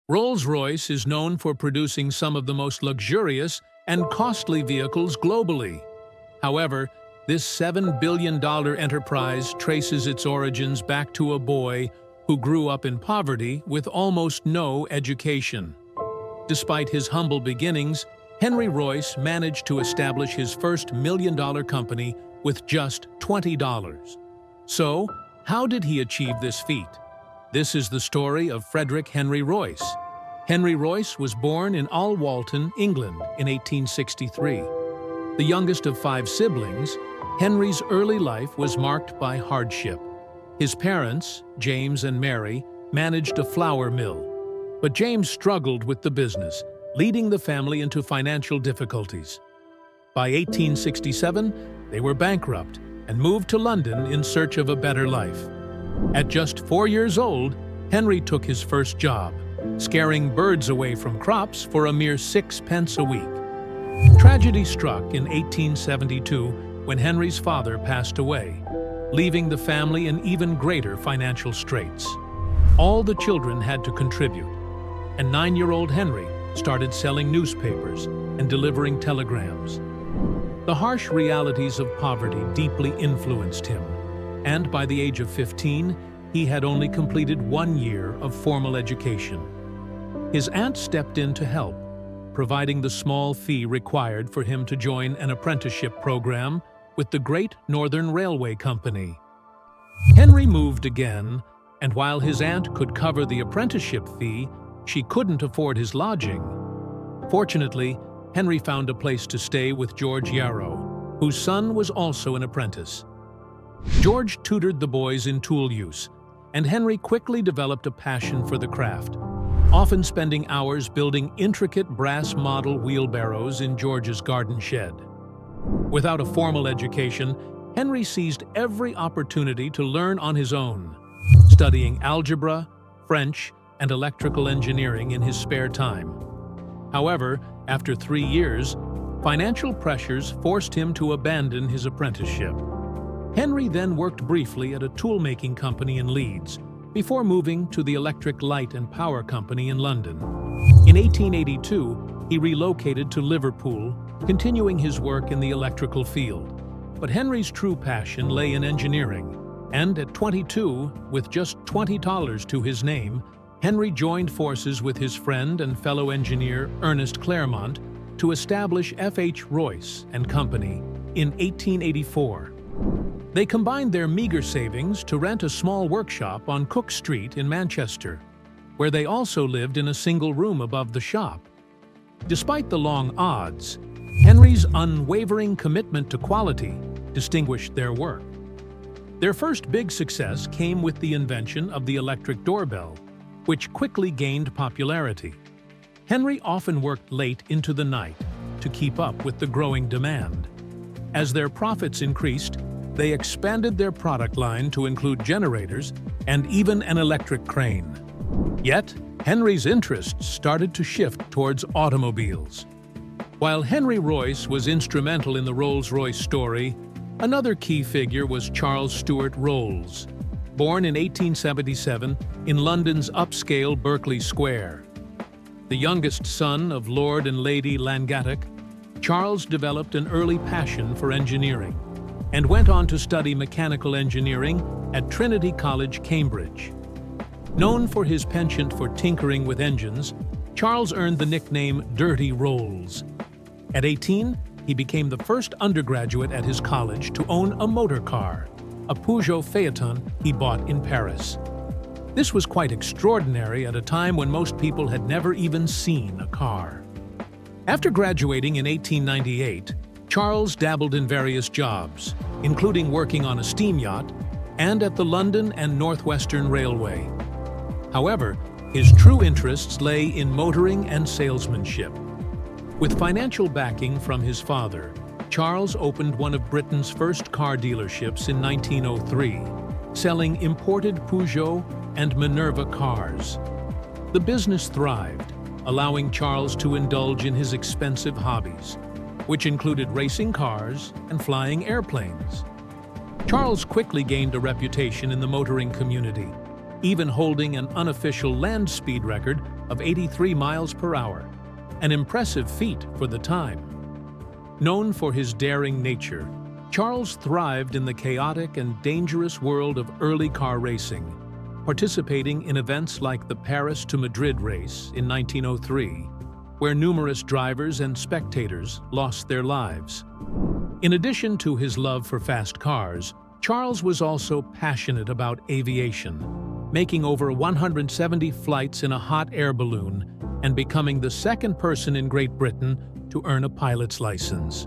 Rolls-Royce is known for producing some of the most luxurious and costly vehicles globally. However, this $7 billion enterprise traces its origins back to a boy who grew up in poverty with almost no education. Despite his humble beginnings, Henry Royce managed to establish his first million-dollar company with just $20. So, how did he achieve this feat? This is the story of Frederick Henry Royce. Henry Royce was born in Alwalton, England in 1863. The youngest of 5 siblings, Henry's early life was marked by hardship. His parents, James and Mary, managed a flour mill. But James struggled with the business, leading the family into financial difficulties. By 1867, they were bankrupt and moved to London in search of a better life. At just 4 years old, Henry took his first job, scaring birds away from crops for a mere 6 pence a week. Tragedy struck in 1872 when Henry's father passed away, leaving the family in even greater financial straits. All the children had to contribute, and 9-year-old Henry started selling newspapers and delivering telegrams. The harsh realities of poverty deeply influenced him, and by the age of 15, he had only completed 1 year of formal education. His aunt stepped in to help, providing the small fee required for him to join an apprenticeship program with the Great Northern Railway Company. Henry moved again, and while his aunt could cover the apprenticeship fee, she couldn't afford his lodging. Fortunately, Henry found a place to stay with George Yarrow, whose son was also an apprentice. George tutored the boys in tool use, and Henry quickly developed a passion for the craft, often spending hours building intricate brass model wheelbarrows in George's garden shed. Without a formal education, Henry seized every opportunity to learn on his own, studying algebra, French, and electrical engineering in his spare time. However, after 3 years, financial pressures forced him to abandon his apprenticeship. Henry then worked briefly at a tool-making company in Leeds, before moving to the Electric Light and Power Company in London. In 1882, he relocated to Liverpool, continuing his work in the electrical field. But Henry's true passion lay in engineering, and at 22, with just $20 to his name, Henry joined forces with his friend and fellow engineer Ernest Claremont to establish F.H. Royce and Company in 1884. They combined their meager savings to rent a small workshop on Cook Street in Manchester, where they also lived in a single room above the shop. Despite the long odds, Henry's unwavering commitment to quality distinguished their work. Their first big success came with the invention of the electric doorbell, which quickly gained popularity. Henry often worked late into the night to keep up with the growing demand. As their profits increased, they expanded their product line to include generators and even an electric crane. Yet, Henry's interests started to shift towards automobiles. While Henry Royce was instrumental in the Rolls-Royce story, another key figure was Charles Stuart Rolls. Born in 1877 in London's upscale Berkeley Square. The youngest son of Lord and Lady Langattock, Charles developed an early passion for engineering and went on to study mechanical engineering at Trinity College, Cambridge. Known for his penchant for tinkering with engines, Charles earned the nickname Dirty Rolls. At 18, he became the first undergraduate at his college to own a motor car, a Peugeot Phaeton he bought in Paris. This was quite extraordinary at a time when most people had never even seen a car. After graduating in 1898, Charles dabbled in various jobs, including working on a steam yacht and at the London and Northwestern Railway. However, his true interests lay in motoring and salesmanship. With financial backing from his father, Charles opened one of Britain's first car dealerships in 1903, selling imported Peugeot and Minerva cars. The business thrived, allowing Charles to indulge in his expensive hobbies, which included racing cars and flying airplanes. Charles quickly gained a reputation in the motoring community, even holding an unofficial land speed record of 83 miles per hour, an impressive feat for the time. Known for his daring nature, Charles thrived in the chaotic and dangerous world of early car racing, participating in events like the Paris to Madrid race in 1903, where numerous drivers and spectators lost their lives. In addition to his love for fast cars, Charles was also passionate about aviation, making over 170 flights in a hot air balloon and becoming the second person in Great Britain to earn a pilot's license.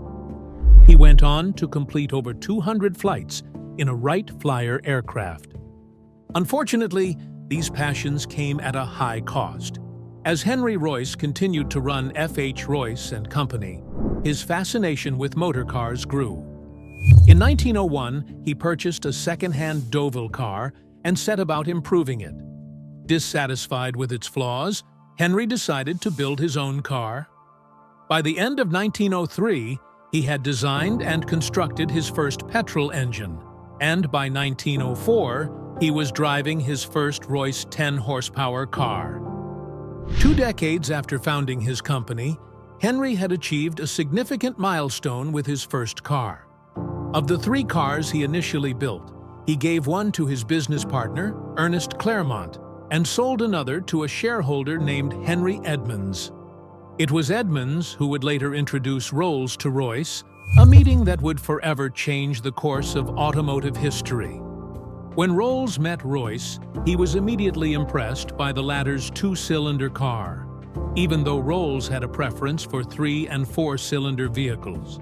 He went on to complete over 200 flights in a Wright Flyer aircraft. Unfortunately, these passions came at a high cost. As Henry Royce continued to run F.H. Royce and Company, his fascination with motor cars grew. In 1901, he purchased a second-hand Deauville car and set about improving it. Dissatisfied with its flaws, Henry decided to build his own car. By the end of 1903, he had designed and constructed his first petrol engine, and by 1904, he was driving his first Royce 10-horsepower car. 2 decades after founding his company, Henry had achieved a significant milestone with his first car. Of the 3 cars he initially built, he gave one to his business partner, Ernest Claremont, and sold another to a shareholder named Henry Edmunds. It was Edmunds who would later introduce Rolls to Royce, a meeting that would forever change the course of automotive history. When Rolls met Royce, he was immediately impressed by the latter's 2-cylinder car, even though Rolls had a preference for 3- and 4-cylinder vehicles.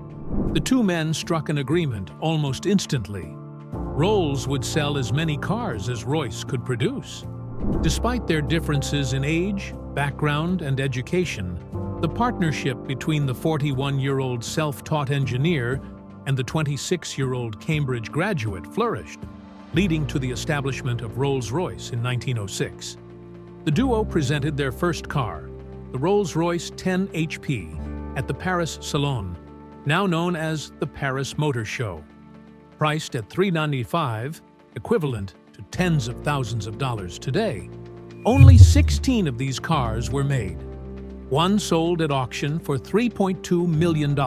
The 2 men struck an agreement almost instantly. Rolls would sell as many cars as Royce could produce. Despite their differences in age, background, and education, the partnership between the 41-year-old self-taught engineer and the 26-year-old Cambridge graduate flourished, leading to the establishment of Rolls-Royce in 1906. The duo presented their first car, the Rolls-Royce 10 HP, at the Paris Salon, now known as the Paris Motor Show. Priced at $395, equivalent to tens of thousands of dollars today, only 16 of these cars were made. One sold at auction for $3.2 million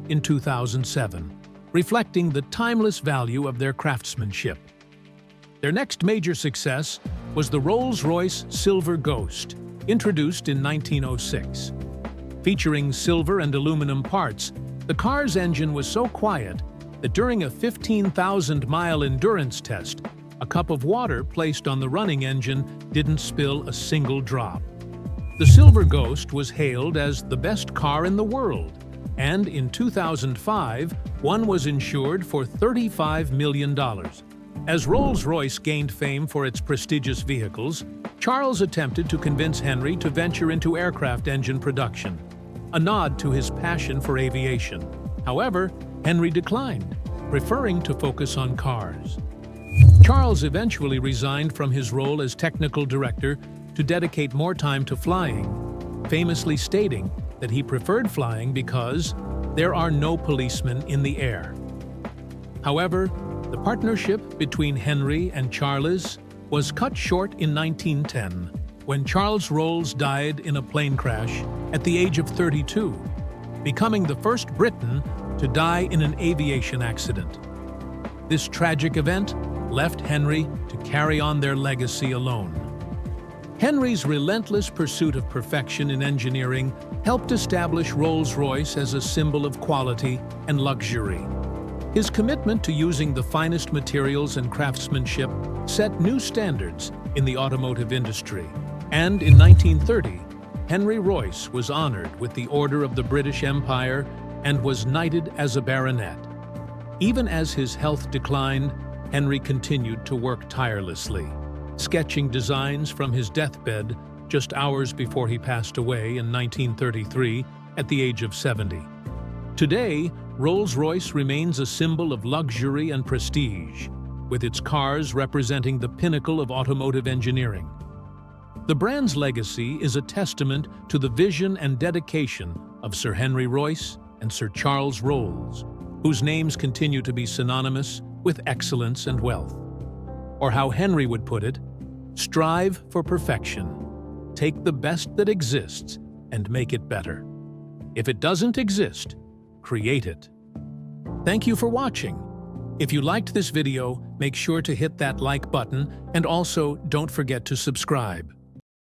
in 2007, reflecting the timeless value of their craftsmanship. Their next major success was the Rolls-Royce Silver Ghost, introduced in 1906. Featuring silver and aluminum parts, the car's engine was so quiet that during a 15,000-mile endurance test, a cup of water placed on the running engine didn't spill a single drop. The Silver Ghost was hailed as the best car in the world, and in 2005, one was insured for $35 million. As Rolls-Royce gained fame for its prestigious vehicles, Charles attempted to convince Henry to venture into aircraft engine production, a nod to his passion for aviation. However, Henry declined, preferring to focus on cars. Charles eventually resigned from his role as technical director to dedicate more time to flying, famously stating that he preferred flying because there are no policemen in the air. However, the partnership between Henry and Charles was cut short in 1910, when Charles Rolls died in a plane crash at the age of 32, becoming the first Briton to die in an aviation accident. This tragic event left Henry to carry on their legacy alone. Henry's relentless pursuit of perfection in engineering helped establish Rolls-Royce as a symbol of quality and luxury. His commitment to using the finest materials and craftsmanship set new standards in the automotive industry. And in 1930, Henry Royce was honored with the Order of the British Empire and was knighted as a baronet. Even as his health declined, Henry continued to work tirelessly, sketching designs from his deathbed just hours before he passed away in 1933 at the age of 70. Today, Rolls-Royce remains a symbol of luxury and prestige, with its cars representing the pinnacle of automotive engineering. The brand's legacy is a testament to the vision and dedication of Sir Henry Royce and Sir Charles Rolls, whose names continue to be synonymous with excellence and wealth. Or how Henry would put it, strive for perfection, take the best that exists and make it better. If it doesn't exist, create it. Thank you for watching. If you liked this video, make sure to hit that like button and also don't forget to subscribe.